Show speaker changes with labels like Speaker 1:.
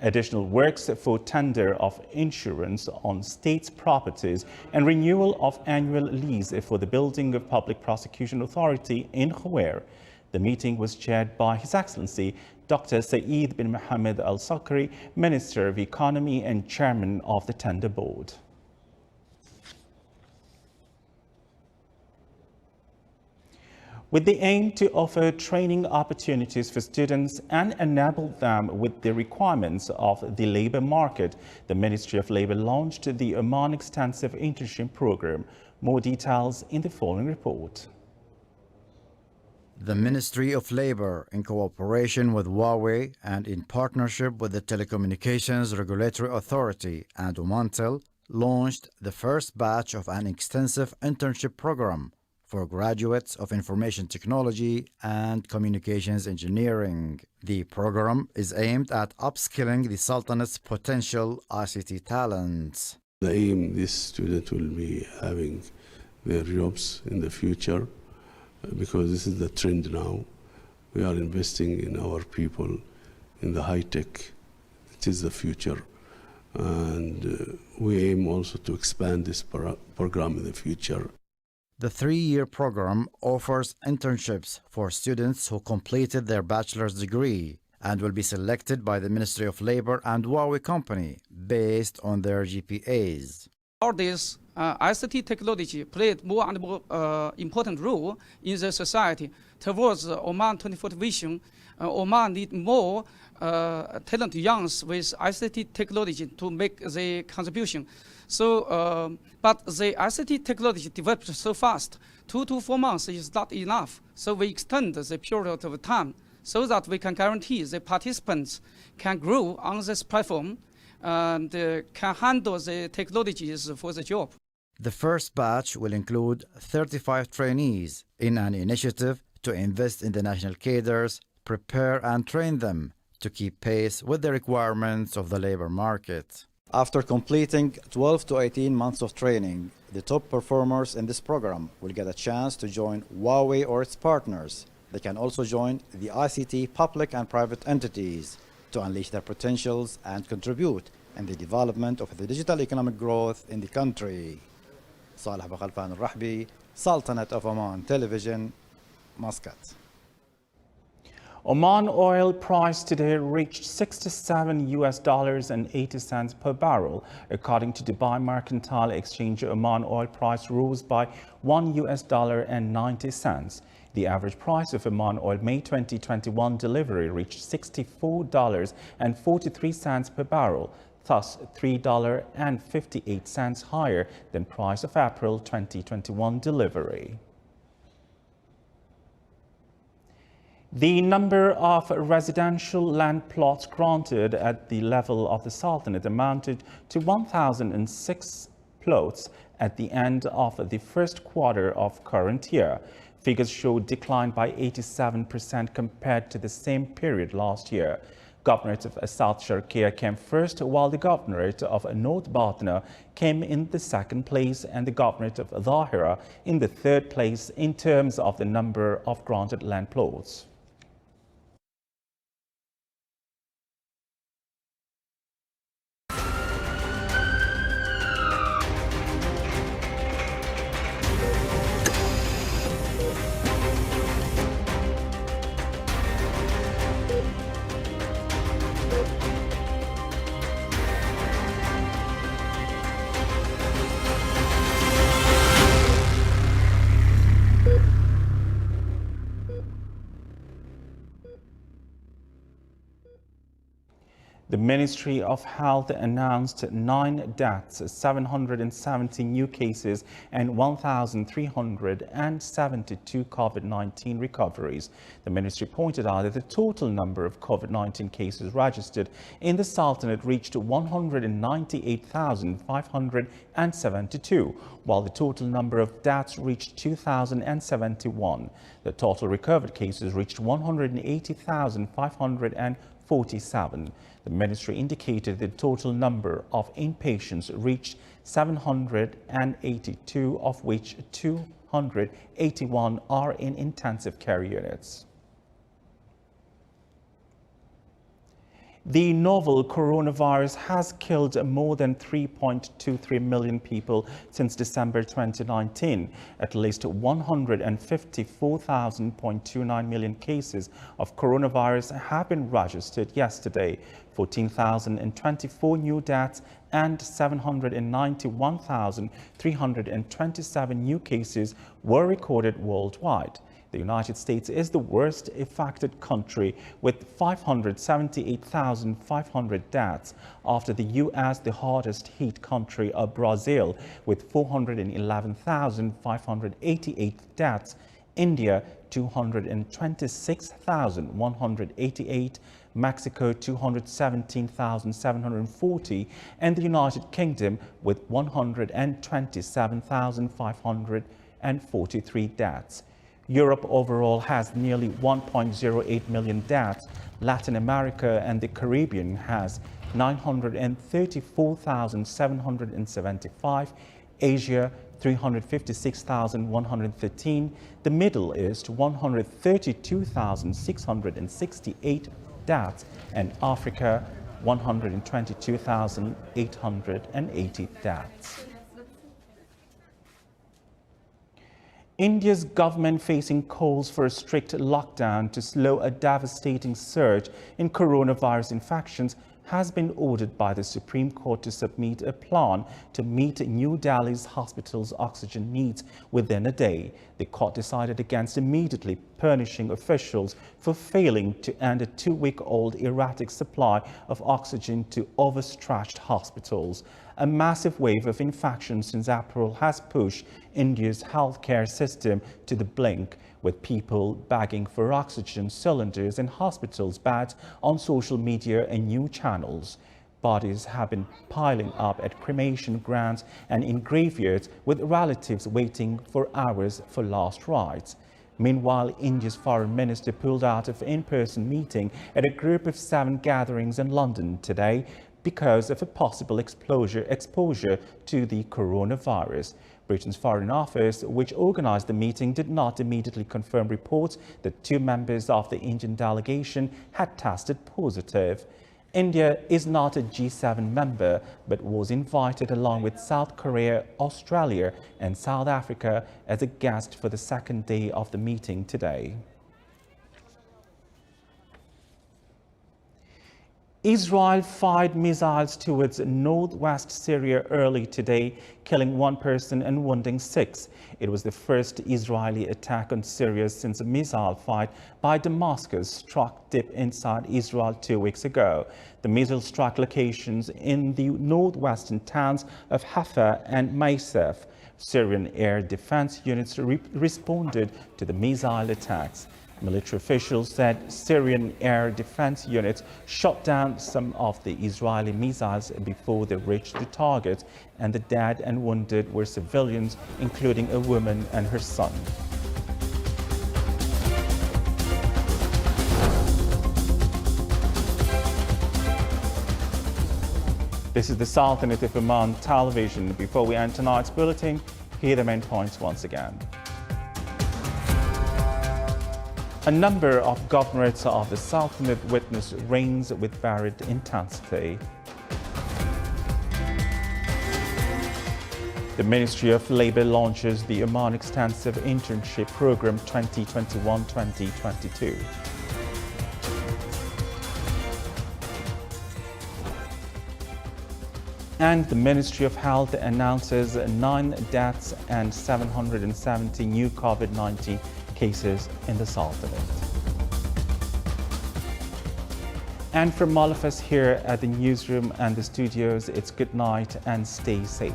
Speaker 1: Additional works for tender of insurance on state's properties and renewal of annual lease for the building of Public Prosecution Authority in Khawer. The meeting was chaired by His Excellency Dr. Saeed bin Mohammed Al Sakri, Minister of Economy and Chairman of the Tender Board. With the aim to offer training opportunities for students and enable them with the requirements of the labor market, the Ministry of Labor launched the Oman Extensive Internship Program. More details in the following report.
Speaker 2: The Ministry of Labor, in cooperation with Huawei and in partnership with the Telecommunications Regulatory Authority and Omantel, launched the first batch of an extensive internship program for graduates of information technology and communications engineering. The program is aimed at upskilling the Sultanate's potential ICT talents.
Speaker 3: The aim, this student will be having their jobs in the future, because this is the trend now. We are investing in our people, in the high tech. It is the future. And we aim also to expand this program in the future.
Speaker 2: The 3-year program offers internships for students who completed their bachelor's degree and will be selected by the Ministry of Labor and Huawei Company based on their GPAs.
Speaker 4: All this ICT technology played more and more important role in the society. Towards Oman 2040 vision, Oman need more talented youngs with ICT technology to make the contribution. So, but the ICT technology developed so fast, 2 to 4 months is not enough. So we extend the period of time so that we can guarantee the participants can grow on this platform and can handle the technologies for the job.
Speaker 2: The first batch will include 35 trainees in an initiative to invest in the national cadres, prepare and train them to keep pace with the requirements of the labor market. After completing 12 to 18 months of training, the top performers in this program will get a chance to join Huawei or its partners. They can also join the ICT public and private entities to unleash their potentials and contribute in the development of the digital economic growth in the country. Salih Bakhalfan Al-Rahbi, Sultanate of Oman Television, Muscat.
Speaker 1: Oman oil price today reached $67.80 per barrel. According to Dubai Mercantile Exchange, Oman oil price rose by $1.90. The average price of Oman oil May 2021 delivery reached $64.43 per barrel, thus $3.58 higher than price of April 2021 delivery. The number of residential land plots granted at the level of the Sultanate amounted to 1,006 plots at the end of the first quarter of current year. Figures show decline by 87% compared to the same period last year. Governorate of South Sharqiya came first, while the Governorate of North Batna came in the second place and the Governorate of Dhahira in the third place in terms of the number of granted land plots. The Ministry of Health announced 9 deaths, 770 new cases, and 1,372 COVID-19 recoveries. The ministry pointed out that the total number of COVID-19 cases registered in the Sultanate reached 198,572, while the total number of deaths reached 2,071. The total recovered cases reached 180,547. The ministry indicated the total number of inpatients reached 782, of which 281 are in intensive care units. The novel coronavirus has killed more than 3.23 million people since December 2019. At least 154,029 million cases of coronavirus have been registered yesterday. 14,024 new deaths and 791,327 new cases were recorded worldwide. The United States is the worst affected country with 578,500 deaths, after the U.S. the hardest hit country of Brazil with 411,588 deaths, India 226,188, Mexico 217,740, and the United Kingdom with 127,543 deaths. Europe overall has nearly 1.08 million deaths. Latin America and the Caribbean has 934,775. Asia 356,113. The Middle East 132,668 deaths, and Africa 122,880 deaths. India's government facing calls for a strict lockdown to slow a devastating surge in coronavirus infections has been ordered by the Supreme Court to submit a plan to meet New Delhi's hospitals' oxygen needs within a day. The court decided against immediately punishing officials for failing to end a 2-week-old erratic supply of oxygen to overstretched hospitals. A massive wave of infections since April has pushed India's healthcare system to the brink, with people begging for oxygen cylinders and hospitals' beds on social media and new channels. Bodies have been piling up at cremation grounds and in graveyards, with relatives waiting for hours for last rites. Meanwhile, India's foreign minister pulled out of in-person meeting at a group of 7 gatherings in London today because of a possible exposure to the coronavirus. Britain's Foreign Office, which organized the meeting, did not immediately confirm reports that 2 members of the Indian delegation had tested positive. India is not a G7 member, but was invited along with South Korea, Australia and South Africa as a guest for the second day of the meeting today. Israel fired missiles towards northwest Syria early today, killing 1 person and wounding 6. It was the first Israeli attack on Syria since a missile fight by Damascus struck deep inside Israel 2 weeks ago. The missile struck locations in the northwestern towns of Haifa and Maysef. Syrian air defense units responded to the missile attacks. Military officials said Syrian air defense units shot down some of the Israeli missiles before they reached the target, and the dead and wounded were civilians, including a woman and her son. This is the Sultanate of Oman television. Before we end tonight's bulletin, here are the main points once again. A number of governorates of the Sultanate witnessed rains with varied intensity. The Ministry of Labour launches the Oman Extensive Internship Program 2021-2022. And the Ministry of Health announces 9 deaths and 770 new COVID-19 cases in the Sultanate. And from all of us here at the newsroom and the studios, it's good night and stay safe.